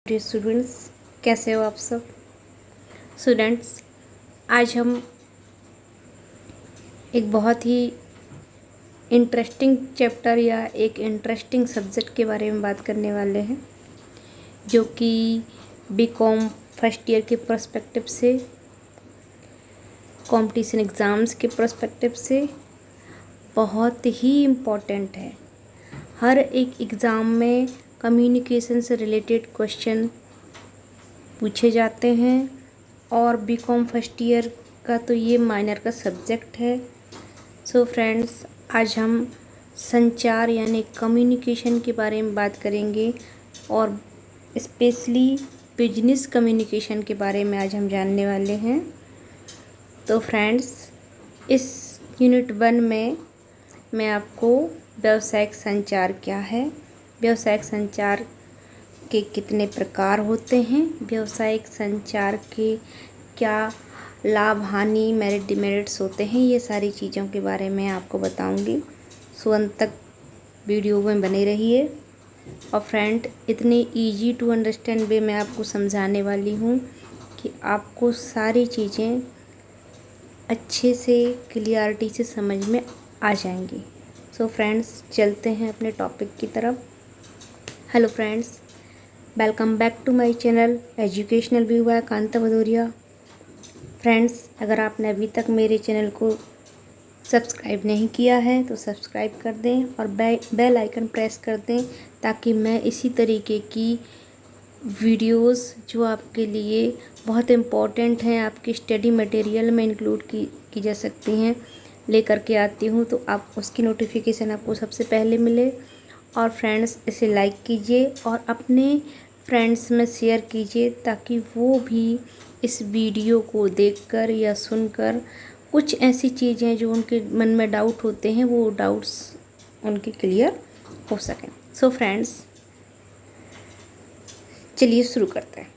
Dear students, कैसे हो आप सब स्टूडेंट्स। आज हम एक बहुत ही इंटरेस्टिंग चैप्टर या एक इंटरेस्टिंग सब्जेक्ट के बारे में बात करने वाले हैं, जो कि बीकॉम फर्स्ट ईयर के पर्सपेक्टिव से, कंपटीशन एग्ज़ाम्स के पर्सपेक्टिव से बहुत ही इम्पोर्टेंट है। हर एक एग्ज़ाम में कम्युनिकेशन से रिलेटेड क्वेश्चन पूछे जाते हैं और बीकॉम फर्स्ट ईयर का तो ये माइनर का सब्जेक्ट है। सो फ्रेंड्स, आज हम संचार यानी कम्युनिकेशन के बारे में बात करेंगे और स्पेशली बिजनेस कम्युनिकेशन के बारे में आज हम जानने वाले हैं। तो फ्रेंड्स, इस यूनिट 1 में मैं आपको व्यावसायिक संचार क्या है, व्यावसायिक संचार के कितने प्रकार होते हैं, व्यावसायिक संचार के क्या लाभ हानि मेरिट डिमेरिट्स होते हैं, ये सारी चीज़ों के बारे में आपको बताऊंगी। सो अंत तक वीडियो में बने रहिए। और फ्रेंड, इतनी इजी टू अंडरस्टैंड वे में आपको समझाने वाली हूँ कि आपको सारी चीज़ें अच्छे से क्लियरिटी से समझ में आ जाएंगी। सो फ्रेंड्स, चलते हैं अपने टॉपिक की तरफ। Hello friends, welcome back to my channel educational view by Kanta Bhadauria. Friends, अगर आपने अभी तक मेरे चैनल को सब्सक्राइब नहीं किया है तो सब्सक्राइब कर दें और बेल आइकन प्रेस कर दें, ताकि मैं इसी तरीके की वीडियोस जो आपके लिए बहुत इम्पोर्टेंट हैं, आपकी स्टडी मटेरियल में इंक्लूड की जा सकती हैं, लेकर के आती हूँ, तो आप उसकी नोटिफिकेशन आपको सबसे पहले मिले। और फ्रेंड्स, इसे लाइक कीजिए और अपने फ्रेंड्स में शेयर कीजिए, ताकि वो भी इस वीडियो को देखकर या सुनकर कुछ ऐसी चीज़ें जो उनके मन में डाउट होते हैं, वो डाउट्स उनके क्लियर हो सकें। सो फ्रेंड्स, चलिए शुरू करते हैं।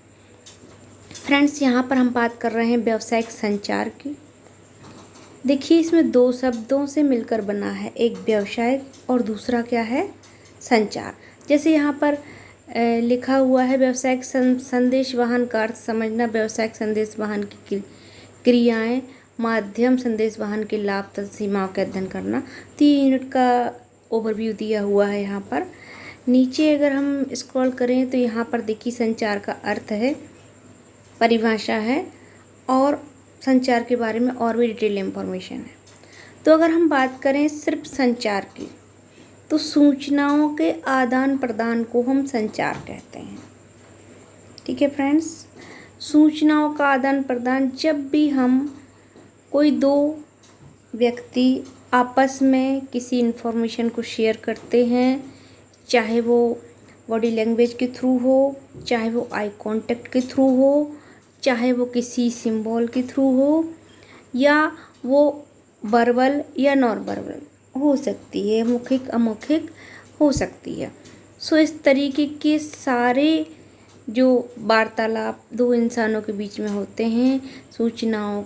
फ्रेंड्स, यहाँ पर हम बात कर रहे हैं व्यावसायिक संचार की। देखिए, इसमें दो शब्दों से मिलकर बना है, एक व्यावसायिक और दूसरा क्या है, संचार। जैसे यहाँ पर लिखा हुआ है व्यावसायिक संदेश वाहन का अर्थ समझना, व्यावसायिक संदेश वाहन की क्रियाएं, माध्यम, संदेश वाहन के लाभ तथा सीमाओं का अध्ययन करना। 3 यूनिट का ओवरव्यू दिया हुआ है। यहाँ पर नीचे अगर हम स्क्रॉल करें तो यहाँ पर देखिए संचार का अर्थ है, परिभाषा है और संचार के बारे में और भी डिटेल इंफॉर्मेशन है। तो अगर हम बात करें सिर्फ संचार की, तो सूचनाओं के आदान प्रदान को हम संचार कहते हैं। ठीक है फ्रेंड्स, सूचनाओं का आदान प्रदान, जब भी हम कोई दो व्यक्ति आपस में किसी इन्फॉर्मेशन को शेयर करते हैं, चाहे वो बॉडी लैंग्वेज के थ्रू हो, चाहे वो आई कांटेक्ट के थ्रू हो, चाहे वो किसी सिंबल के थ्रू हो, या वो वर्बल या नॉन वर्बल हो सकती है, मौखिक अमौखिक हो सकती है। सो इस तरीके के सारे जो वार्तालाप दो इंसानों के बीच में होते हैं, सूचनाओं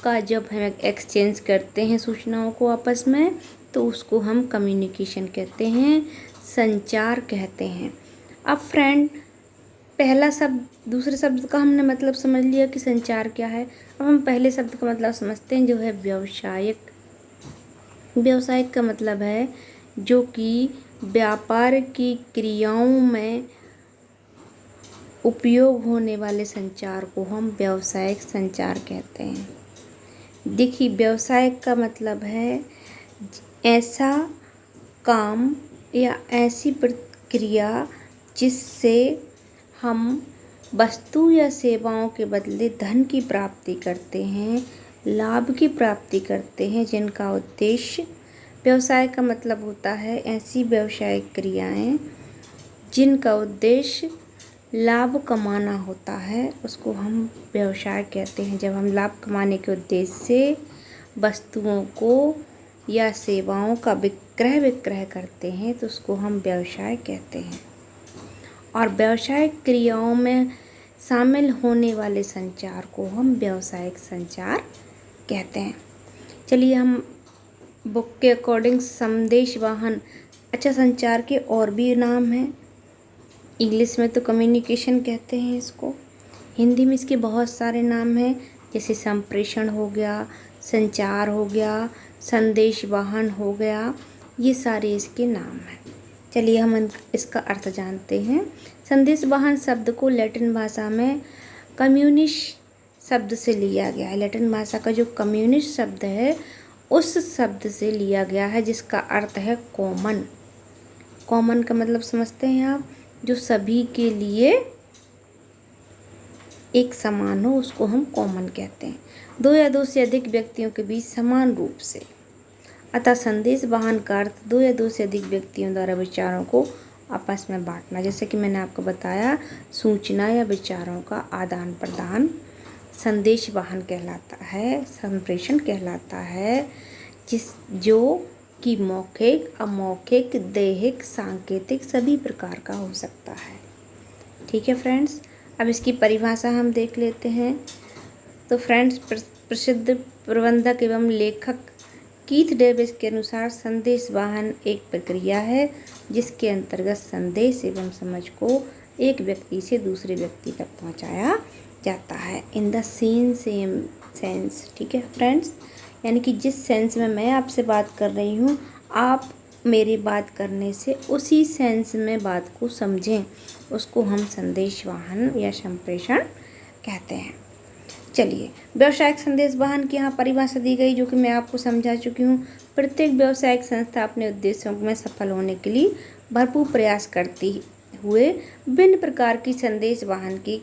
का जब हम एक्सचेंज करते हैं सूचनाओं को आपस में, तो उसको हम कम्युनिकेशन कहते हैं, संचार कहते हैं। अब फ्रेंड, पहला शब्द, दूसरे शब्द का हमने मतलब समझ लिया कि संचार क्या है। अब हम पहले शब्द का मतलब समझते हैं, जो है व्यावसायिक। व्यावसायिक का मतलब है जो कि व्यापार की क्रियाओं में उपयोग होने वाले संचार को हम व्यावसायिक संचार कहते हैं। देखिए, व्यावसायिक का मतलब है ऐसा काम या ऐसी प्रक्रिया जिससे हम वस्तु या सेवाओं के बदले धन की प्राप्ति करते हैं, लाभ की प्राप्ति करते हैं, जिनका उद्देश्य, व्यवसाय का मतलब होता है ऐसी व्यावसायिक क्रियाएं जिनका उद्देश्य लाभ कमाना होता है, उसको हम व्यवसाय कहते हैं। जब हम लाभ कमाने के उद्देश्य से वस्तुओं को या सेवाओं का विक्रय करते हैं, तो उसको हम व्यवसाय कहते हैं। और व्यावसायिक क्रियाओं में शामिल होने वाले संचार को हम व्यावसायिक संचार कहते हैं। चलिए, हम बुक के अकॉर्डिंग संदेश वाहन, अच्छा, संचार के और भी नाम हैं। इंग्लिश में तो कम्युनिकेशन कहते हैं इसको। हिंदी में इसके बहुत सारे नाम हैं, जैसे संप्रेषण हो गया, संचार हो गया, संदेश वाहन हो गया, ये सारे इसके नाम हैं। चलिए हम इसका अर्थ जानते हैं। संदेश वाहन शब्द को लैटिन भाषा में कम्युनिस शब्द से लिया गया है। लैटिन भाषा का जो कम्युनिस शब्द है उस शब्द से लिया गया है, जिसका अर्थ है कॉमन। कॉमन का मतलब समझते हैं आप, जो सभी के लिए एक समान हो उसको हम कॉमन कहते हैं। दो या दो से अधिक व्यक्तियों के बीच समान रूप से। अतः संदेश वाहन का अर्थ दो या दो से अधिक व्यक्तियों द्वारा विचारों को आपस में बांटना। जैसे कि मैंने आपको बताया, सूचना या विचारों का आदान प्रदान संदेश वाहन कहलाता है, संप्रेषण कहलाता है, जो कि मौखिक, अमौखिक, दैहिक, सांकेतिक सभी प्रकार का हो सकता है। ठीक है फ्रेंड्स, अब इसकी परिभाषा हम देख लेते हैं। तो फ्रेंड्स, प्रसिद्ध प्रबंधक एवं लेखक कीथ डेविस के अनुसार संदेश वाहन एक प्रक्रिया है जिसके अंतर्गत संदेश एवं समझ को एक व्यक्ति से दूसरे व्यक्ति तक पहुंचाया जाता है इन द सेम सेंस। ठीक है फ्रेंड्स, यानी कि जिस सेंस में मैं आपसे बात कर रही हूँ, आप मेरी बात करने से उसी सेंस में बात को समझें, उसको हम संदेश वाहन या संप्रेषण कहते हैं। चलिए, व्यावसायिक संदेश वाहन की यहाँ परिभाषा दी गई, जो कि मैं आपको समझा चुकी हूँ। प्रत्येक व्यावसायिक संस्था अपने उद्देश्यों में सफल होने के लिए भरपूर प्रयास करती हुए विभिन्न प्रकार की संदेश वाहन की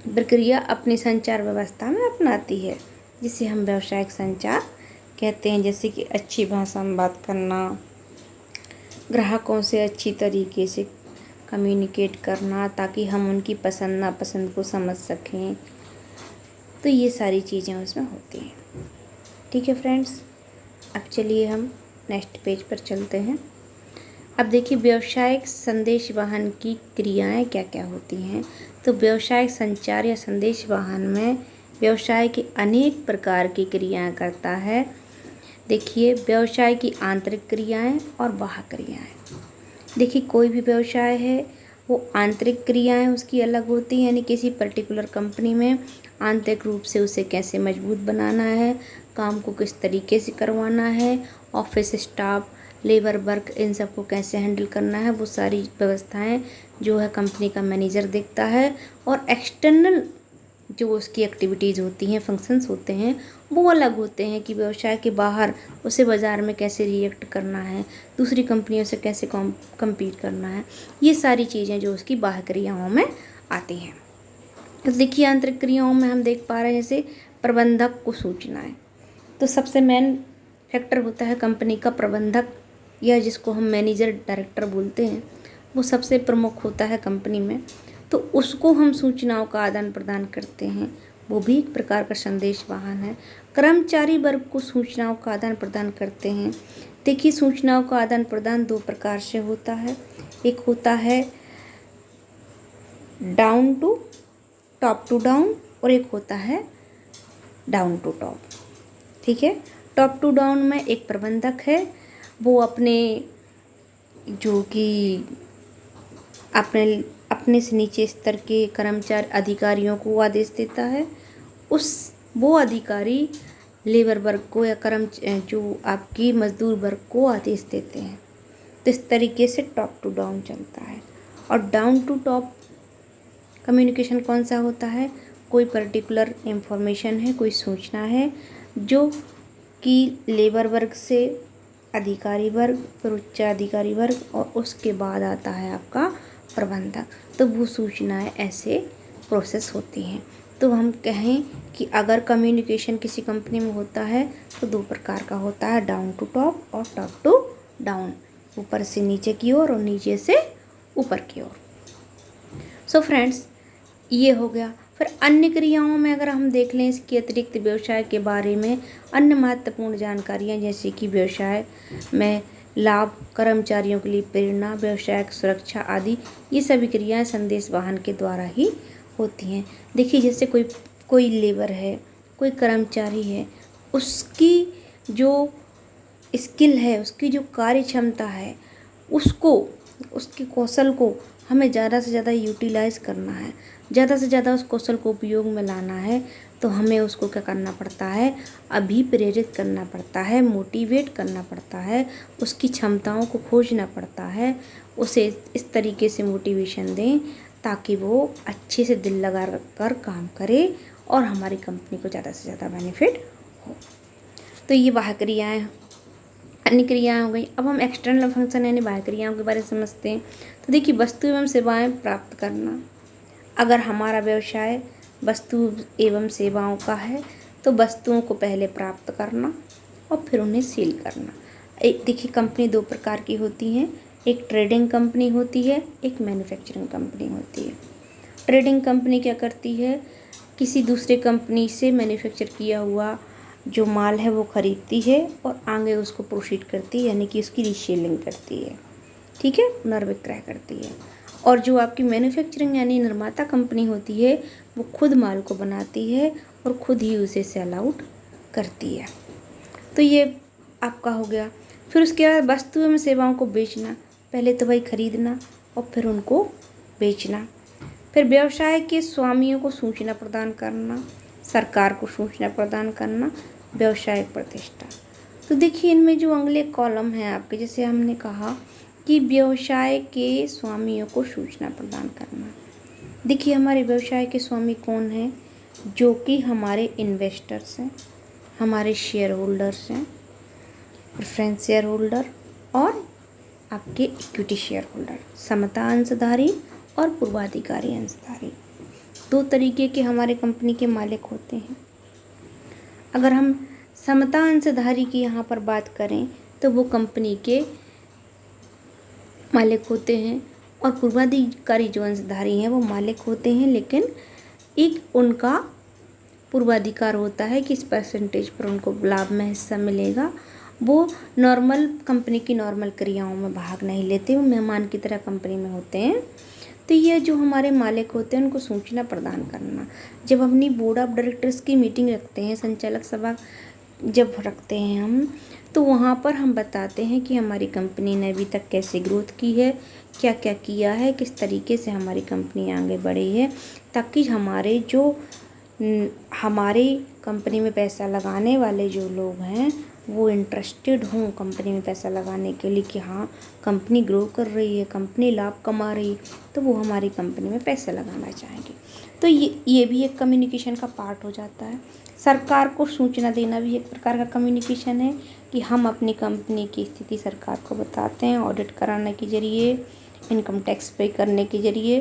प्रक्रिया अपनी संचार व्यवस्था में अपनाती है, जिसे हम व्यावसायिक संचार कहते हैं। जैसे कि अच्छी भाषा में बात करना, ग्राहकों से अच्छी तरीके से कम्युनिकेट करना ताकि हम उनकी पसंद नापसंद को समझ सकें। तो ये सारी चीज़ें उसमें होती हैं। ठीक है फ्रेंड्स, अब चलिए हम नेक्स्ट पेज पर चलते हैं। अब देखिए, व्यावसायिक संदेश वाहन की क्रियाएं क्या क्या होती हैं। तो व्यावसायिक संचार या संदेश वाहन में व्यवसाय की अनेक प्रकार की क्रियाएं करता है। देखिए, व्यवसाय की आंतरिक क्रियाएं और बाह्य क्रियाएं। देखिए, कोई भी व्यवसाय है वो आंतरिक क्रियाएं उसकी अलग होती हैं, यानी किसी पर्टिकुलर कंपनी में आंतरिक रूप से उसे कैसे मजबूत बनाना है, काम को किस तरीके से करवाना है, ऑफिस स्टाफ, लेबर वर्क, इन सबको कैसे हैंडल करना है, वो सारी व्यवस्थाएं जो है कंपनी का मैनेजर देखता है। और एक्सटर्नल जो उसकी एक्टिविटीज़ होती हैं, फंक्शंस होते हैं, वो अलग होते हैं कि व्यवसाय के बाहर उसे बाज़ार में कैसे रिएक्ट करना है, दूसरी कंपनियों से कैसे कम्पीट करना है। ये सारी चीज़ें जो उसकी बाह्य क्रियाओं में आती हैं। तो देखिए, आंतरिक क्रियाओं में हम देख पा रहे हैं जैसे प्रबंधक को सूचनाएँ। तो सबसे मेन फैक्टर होता है कंपनी का प्रबंधक, या जिसको हम मैनेजर डायरेक्टर बोलते हैं, वो सबसे प्रमुख होता है कंपनी में। तो उसको हम सूचनाओं का आदान प्रदान करते हैं, वो भी एक प्रकार का संदेश वाहन है। कर्मचारी वर्ग को सूचनाओं का आदान प्रदान करते हैं। देखिए, सूचनाओं का आदान प्रदान दो प्रकार से होता है। एक होता है down to top to down, और एक होता है डाउन टू टॉप। ठीक है, टॉप टू डाउन में एक प्रबंधक है, वो अपने जो कि अपने से नीचे स्तर के कर्मचारी अधिकारियों को आदेश देता है। वो अधिकारी लेबर वर्ग को या जो आपकी मजदूर वर्ग को आदेश देते हैं। तो इस तरीके से टॉप टू डाउन चलता है। और डाउन टू टॉप कम्युनिकेशन कौन सा होता है, कोई पर्टिकुलर इंफॉर्मेशन है, कोई सूचना है जो कि लेबर वर्ग से अधिकारी वर्ग, फिर उच्च अधिकारी वर्ग, और उसके बाद आता है आपका प्रबंधक। तो वो सूचनाएं ऐसे प्रोसेस होती हैं। तो हम कहें कि अगर कम्युनिकेशन किसी कंपनी में होता है तो दो प्रकार का होता है, डाउन टू टॉप और टॉप टू डाउन, ऊपर से नीचे की ओर और नीचे से ऊपर की ओर। सो फ्रेंड्स, ये हो गया। फिर अन्य क्रियाओं में अगर हम देख लें इसके अतिरिक्त व्यवसाय के बारे में अन्य महत्वपूर्ण जानकारियाँ, जैसे कि व्यवसाय में लाभ, कर्मचारियों के लिए प्रेरणा, व्यवसायिक सुरक्षा आदि, ये सभी क्रियाएं संदेश वाहन के द्वारा ही होती हैं। देखिए, जैसे कोई लेबर है, कोई कर्मचारी है, उसकी जो स्किल है, उसकी जो कार्य क्षमता है, उसको उसके कौशल को हमें ज़्यादा से ज़्यादा यूटिलाइज़ करना है, ज़्यादा से ज़्यादा उस कौशल को उपयोग में लाना है, तो हमें उसको क्या करना पड़ता है, अभिप्रेरित करना पड़ता है, मोटिवेट करना पड़ता है, उसकी क्षमताओं को खोजना पड़ता है, उसे इस तरीके से मोटिवेशन दें ताकि वो अच्छे से दिल लगा कर काम करे और हमारी कंपनी को ज़्यादा से ज़्यादा बेनिफिट हो। तो ये बाह्य क्रियाएँ, अन्य क्रियाएँ हो गई। अब हम एक्सटर्नल फंक्शन यानी बाह्य क्रियाओं के बारे में समझते हैं। तो देखिए, वस्तु एवं सेवाएं प्राप्त करना। अगर हमारा व्यवसाय वस्तु एवं सेवाओं का है तो वस्तुओं को पहले प्राप्त करना और फिर उन्हें सेल करना। देखिए, कंपनी दो प्रकार की होती हैं, एक ट्रेडिंग कंपनी होती है, एक मैन्युफैक्चरिंग कंपनी होती है। ट्रेडिंग कंपनी क्या करती है, किसी दूसरे कंपनी से मैन्युफैक्चर किया हुआ जो माल है वो खरीदती है और आगे उसको प्रोसीड करती है, यानी कि उसकी रीसेलिंग करती है, ठीक है, पुनर्विक्रय करती है। और जो आपकी मैन्युफैक्चरिंग यानी निर्माता कंपनी होती है वो खुद माल को बनाती है और खुद ही उसे सेल आउट करती है। तो ये आपका हो गया। फिर उसके बाद वस्तु एवं सेवाओं को बेचना, पहले तो भाई खरीदना और फिर उनको बेचना। फिर व्यवसाय के स्वामियों को सूचना प्रदान करना, सरकार को सूचना प्रदान करना, व्यवसायिक प्रतिष्ठा। तो देखिए, इनमें जो अगले कॉलम है आपके, जैसे हमने कहा कि व्यवसाय के स्वामियों को सूचना प्रदान करना। देखिए, हमारे व्यवसाय के स्वामी कौन हैं, जो कि हमारे इन्वेस्टर्स हैं, हमारे शेयर होल्डर्स हैं, प्रेफरेंस शेयर होल्डर और आपके इक्विटी शेयर होल्डर, समता अंशधारी और पूर्वाधिकारी अंशधारी। दो तरीके के हमारे कंपनी के मालिक होते हैं। अगर हम समता अंशधारी की यहाँ पर बात करें तो वो कंपनी के मालिक होते हैं और पूर्वाधिकारी जो अंशधारी हैं वो मालिक होते हैं, लेकिन एक उनका पूर्वाधिकार होता है कि इस परसेंटेज पर उनको लाभ में हिस्सा मिलेगा। वो नॉर्मल कंपनी की नॉर्मल क्रियाओं में भाग नहीं लेते, वो मेहमान की तरह कंपनी में होते हैं। तो ये जो हमारे मालिक होते हैं उनको सूचना प्रदान करना। जब अपनी बोर्ड ऑफ डायरेक्टर्स की मीटिंग रखते हैं, संचालक सभा जब रखते हैं हम, तो वहाँ पर हम बताते हैं कि हमारी कंपनी ने अभी तक कैसे ग्रोथ की है, क्या क्या किया है, किस तरीके से हमारी कंपनी आगे बढ़ी है, ताकि हमारे कंपनी में पैसा लगाने वाले जो लोग हैं वो इंटरेस्टेड हों कंपनी में पैसा लगाने के लिए कि हाँ, कंपनी ग्रो कर रही है, कंपनी लाभ कमा रही है, तो वो हमारी कंपनी में पैसा लगाना चाहेंगे। तो ये भी एक कम्युनिकेशन का पार्ट हो जाता है। सरकार को सूचना देना भी एक प्रकार का कम्युनिकेशन है कि हम अपनी कंपनी की स्थिति सरकार को बताते हैं, ऑडिट कराने के जरिए, इनकम टैक्स पे करने के जरिए।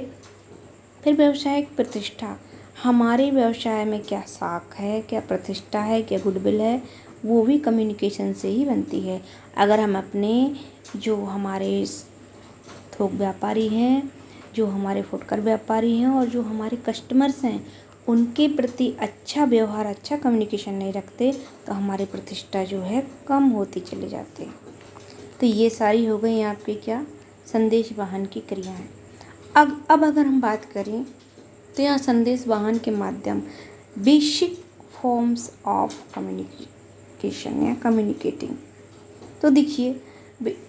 फिर व्यवसायिक प्रतिष्ठा, हमारे व्यवसाय में क्या साख है, क्या प्रतिष्ठा है, क्या गुडविल है, वो भी कम्युनिकेशन से ही बनती है। अगर हम अपने जो हमारे थोक व्यापारी हैं, जो हमारे फुटकर व्यापारी हैं और जो हमारे कस्टमर्स हैं, उनके प्रति अच्छा व्यवहार, अच्छा कम्युनिकेशन नहीं रखते तो हमारी प्रतिष्ठा जो है कम होती चली जाती है। तो ये सारी हो गई आपकी क्या, संदेश वाहन की क्रियाएं। अब अगर हम बात करें तो यहाँ संदेश वाहन के माध्यम, बेसिक फॉर्म्स ऑफ कम्युनिकेशन या कम्युनिकेटिंग। तो देखिए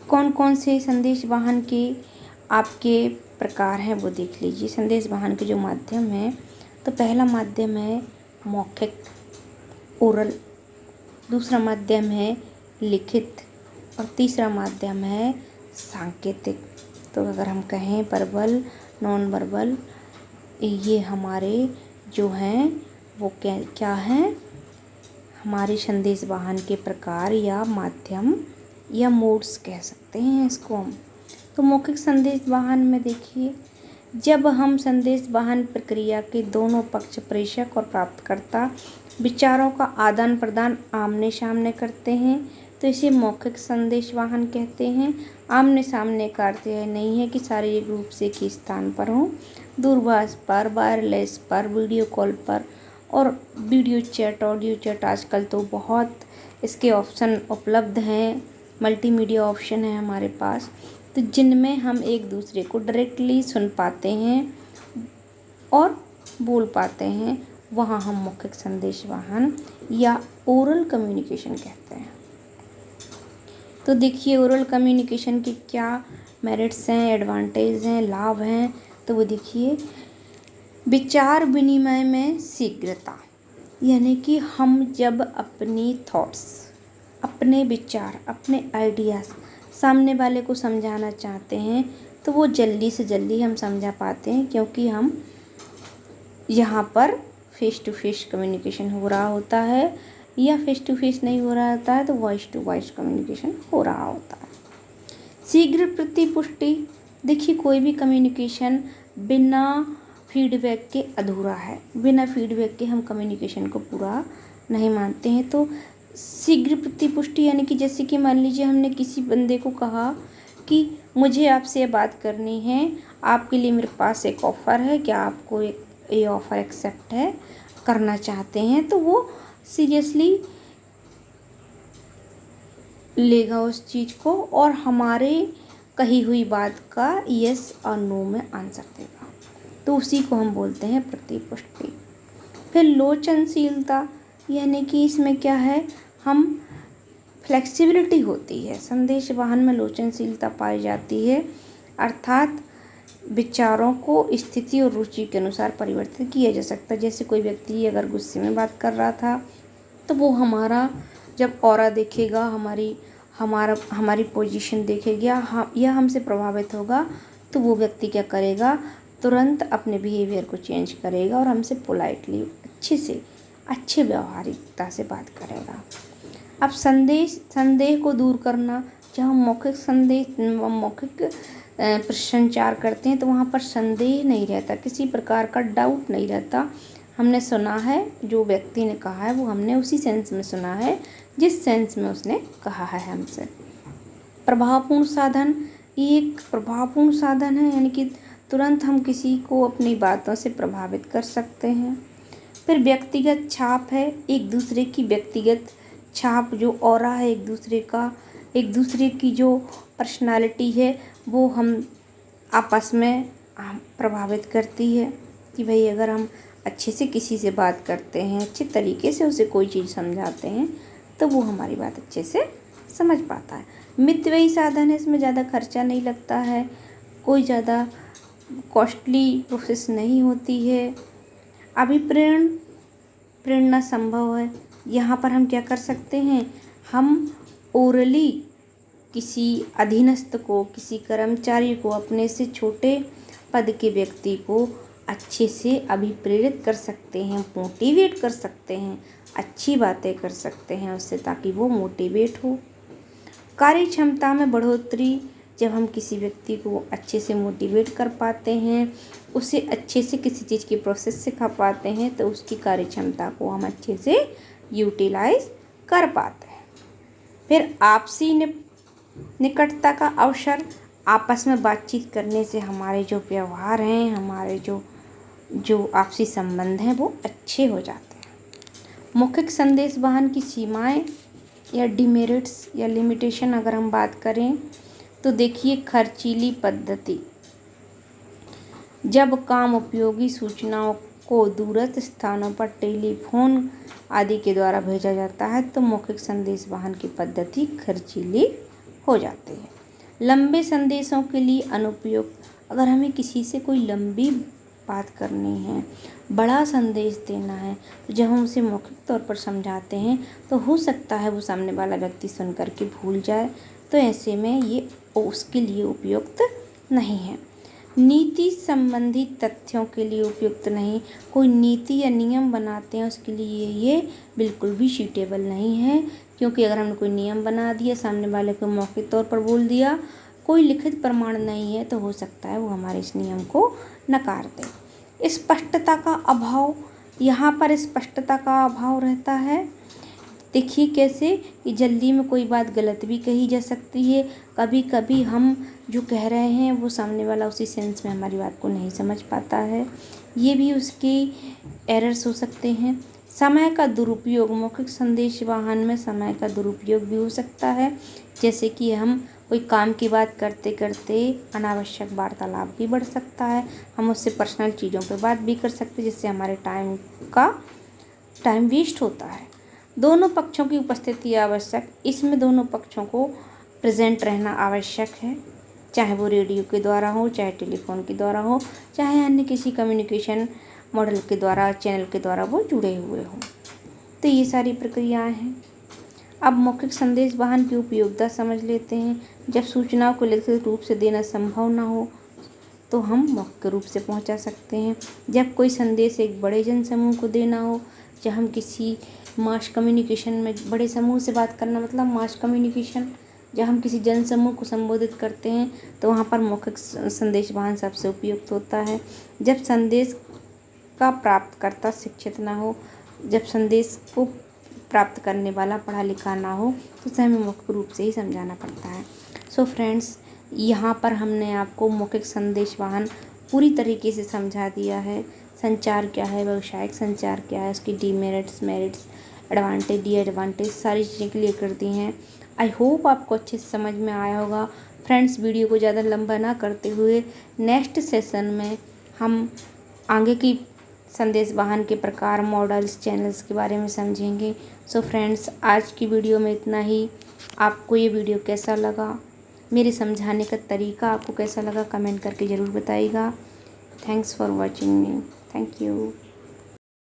कौन कौन से संदेश वाहन के आपके प्रकार हैं वो देख लीजिए। संदेश वाहन के जो माध्यम हैं, तो पहला माध्यम है मौखिक ओरल, दूसरा माध्यम है लिखित और तीसरा माध्यम है सांकेतिक। तो अगर हम कहें वर्बल, नॉन वर्बल, ये हमारे जो हैं वो क्या हैं, हमारे संदेश वाहन के प्रकार या माध्यम या मोड्स कह सकते हैं इसको हम। तो मौखिक संदेश वाहन में देखिए, जब हम संदेश वाहन प्रक्रिया के दोनों पक्ष, प्रेषक और प्राप्तकर्ता, विचारों का आदान प्रदान आमने सामने करते हैं तो इसे मौखिक संदेश वाहन कहते हैं। आमने सामने का अर्थ यह नहीं है कि शारीरिक रूप से एक ही स्थान पर हों, दूरभाष पर, वायरलेस पर, वीडियो कॉल पर और वीडियो चैट, ऑडियो चैट, आजकल तो बहुत इसके ऑप्शन उपलब्ध हैं, मल्टीमीडिया ऑप्शन है हमारे पास, तो जिनमें हम एक दूसरे को डायरेक्टली सुन पाते हैं और बोल पाते हैं, वहाँ हम मौखिक संदेश वाहन या ओरल कम्युनिकेशन कहते हैं। तो देखिए, ओरल कम्युनिकेशन के क्या मेरिट्स हैं, एडवांटेज हैं, लाभ हैं। तो वो देखिए, विचार विनिमय में शीघ्रता, यानी कि हम जब अपनी थॉट्स, अपने विचार, अपने आइडियाज़ सामने वाले को समझाना चाहते हैं तो वो जल्दी से जल्दी हम समझा पाते हैं, क्योंकि हम यहाँ पर फेस टू फेस कम्युनिकेशन हो रहा होता है, या फेस टू फेस नहीं हो रहा होता है तो वॉइस टू वॉइस कम्युनिकेशन हो रहा होता है। शीघ्र प्रतिपुष्टि, देखिए कोई भी कम्युनिकेशन बिना फीडबैक के अधूरा है। बिना फीडबैक के हम कम्युनिकेशन को पूरा नहीं मानते हैं। तो शीघ्र प्रतिपुष्टि यानी कि जैसे कि मान लीजिए हमने किसी बंदे को कहा कि मुझे आपसे ये बात करनी है, आपके लिए मेरे पास एक ऑफ़र है, क्या आपको ये ऑफ़र एक्सेप्ट है, करना चाहते हैं, तो वो सीरियसली लेगा उस चीज़ को और हमारे कही हुई बात का यस और नो में आंसर देगा। तो उसी को हम बोलते हैं प्रतिपुष्टि। फिर लोचनशीलता, यानी कि इसमें क्या है, हम फ्लेक्सिबिलिटी होती है, संदेश वाहन में लोचनशीलता पाई जाती है, अर्थात विचारों को स्थिति और रुचि के अनुसार परिवर्तित किया जा सकता है। जैसे कोई व्यक्ति अगर गुस्से में बात कर रहा था तो वो हमारा जब ऑरा देखेगा, हमारी पोजीशन देखेगा या हमसे प्रभावित होगा, तो वो व्यक्ति क्या करेगा, तुरंत अपने बिहेवियर को चेंज करेगा और हमसे पोलाइटली अच्छे व्यवहारिकता से बात करेगा। अब संदेह को दूर करना, जब हम मौखिक संचार करते हैं तो वहाँ पर संदेह नहीं रहता, किसी प्रकार का डाउट नहीं रहता। हमने सुना है, जो व्यक्ति ने कहा है वो हमने उसी सेंस में सुना है जिस सेंस में उसने कहा है हमसे। प्रभावपूर्ण साधन, ये एक प्रभावपूर्ण साधन है, यानी कि तुरंत हम किसी को अपनी बातों से प्रभावित कर सकते हैं। फिर व्यक्तिगत छाप है, एक दूसरे की व्यक्तिगत छाप, जो ऑरा है एक दूसरे की जो पर्सनालिटी है वो हम आपस में प्रभावित करती है कि भाई अगर हम अच्छे से किसी से बात करते हैं, अच्छे तरीके से उसे कोई चीज़ समझाते हैं तो वो हमारी बात अच्छे से समझ पाता है। मितव्ययी साधन है, इसमें ज़्यादा खर्चा नहीं लगता है, कोई ज़्यादा कॉस्टली प्रोसेस नहीं होती है। प्रेरणा संभव है, यहाँ पर हम क्या कर सकते हैं, हम ओरली किसी अधीनस्थ को, किसी कर्मचारी को, अपने से छोटे पद के व्यक्ति को अच्छे से अभिप्रेरित कर सकते हैं, मोटिवेट कर सकते हैं, अच्छी बातें कर सकते हैं उससे, ताकि वो मोटिवेट हो। कार्य क्षमता में बढ़ोतरी, जब हम किसी व्यक्ति को अच्छे से मोटिवेट कर पाते हैं, उसे अच्छे से किसी चीज़ की प्रोसेस सिखा पाते हैं, तो उसकी कार्य क्षमता को हम अच्छे से यूटिलाइज कर पाते हैं। फिर आपसी निकटता का अवसर, आपस में बातचीत करने से हमारे जो व्यवहार हैं, हमारे जो आपसी संबंध हैं वो अच्छे हो जाते हैं। मौखिक संदेश वाहन की सीमाएं या डिमेरिट्स या लिमिटेशन अगर हम बात करें तो देखिए, खर्चीली पद्धति, जब काम उपयोगी सूचनाओं को दूरस्थ स्थानों पर टेलीफोन आदि के द्वारा भेजा जाता है तो मौखिक संदेश वाहन की पद्धति खर्चीली हो जाती है। लंबे संदेशों के लिए अनुपयुक्त, अगर हमें किसी से कोई लंबी बात करनी है, बड़ा संदेश देना है, तो जब हम उसे मौखिक तौर पर समझाते हैं तो हो सकता है वो सामने वाला व्यक्ति सुन कर के भूल जाए, तो ऐसे में ये उसके लिए उपयुक्त नहीं है। नीति संबंधी तथ्यों के लिए उपयुक्त नहीं, कोई नीति या नियम बनाते हैं उसके लिए ये बिल्कुल भी सूटेबल नहीं है, क्योंकि अगर हमने कोई नियम बना दिया, सामने वाले को मौखिक तौर पर बोल दिया, कोई लिखित प्रमाण नहीं है, तो हो सकता है वो हमारे इस नियम को नकार दे। स्पष्टता का अभाव, यहाँ पर स्पष्टता का अभाव रहता है। देखिए कैसे कि जल्दी में कोई बात गलत भी कही जा सकती है, कभी कभी हम जो कह रहे हैं वो सामने वाला उसी सेंस में हमारी बात को नहीं समझ पाता है, ये भी उसके एरर्स हो सकते हैं। समय का दुरुपयोग, मौखिक संदेश वाहन में समय का दुरुपयोग भी हो सकता है, जैसे कि हम कोई काम की बात करते करते अनावश्यक वार्तालाप भी बढ़ सकता है, हम उससे पर्सनल चीज़ों पर बात भी कर सकते हैं, जिससे हमारे टाइम वेस्ट होता है। दोनों पक्षों की उपस्थिति आवश्यक, इसमें दोनों पक्षों को प्रेजेंट रहना आवश्यक है। चाहे वो रेडियो के द्वारा हो, चाहे टेलीफोन के द्वारा हो, चाहे अन्य किसी कम्युनिकेशन मॉडल के द्वारा, चैनल के द्वारा वो जुड़े हुए हों। तो ये सारी प्रक्रियाएं हैं। अब मौखिक संदेश वाहन की उपयोगिता समझ लेते हैं। जब सूचनाओं को लिखित रूप से देना संभव ना हो तो हम मौखिक रूप से पहुंचा सकते हैं। जब कोई संदेश एक बड़े जनसमूह को देना हो, जब हम किसी मास कम्युनिकेशन में बड़े समूह से बात करना मतलब मास कम्युनिकेशन, जब हम किसी जनसमूह को संबोधित करते हैं तो वहाँ पर मौखिक संदेश वाहन सबसे उपयुक्त होता है। जब संदेश का प्राप्तकर्ता शिक्षित ना हो, जब संदेश को प्राप्त करने वाला पढ़ा लिखा ना हो तो उसे हमें मौखिक रूप से ही समझाना पड़ता है। सो फ्रेंड्स, यहाँ पर हमने आपको मौखिक संदेश वाहन पूरी तरीके से समझा दिया है। संचार क्या है, व्यावसायिक संचार क्या है, उसकी डीमेरिट्स, मेरिट्स, एडवांटेज, डिएडवांटेज सारी चीज़ें क्लियर कर दी हैं। आई होप आपको अच्छे से समझ में आया होगा। फ्रेंड्स, वीडियो को ज़्यादा लंबा ना करते हुए नेक्स्ट सेशन में हम आगे की संदेश वाहन के प्रकार, मॉडल्स, चैनल्स के बारे में समझेंगे। सो फ्रेंड्स, आज की वीडियो में इतना ही। आपको ये वीडियो कैसा लगा, मेरे समझाने का तरीका आपको कैसा लगा, कमेंट करके ज़रूर बताइएगा। Thanks for watching me. Thank you.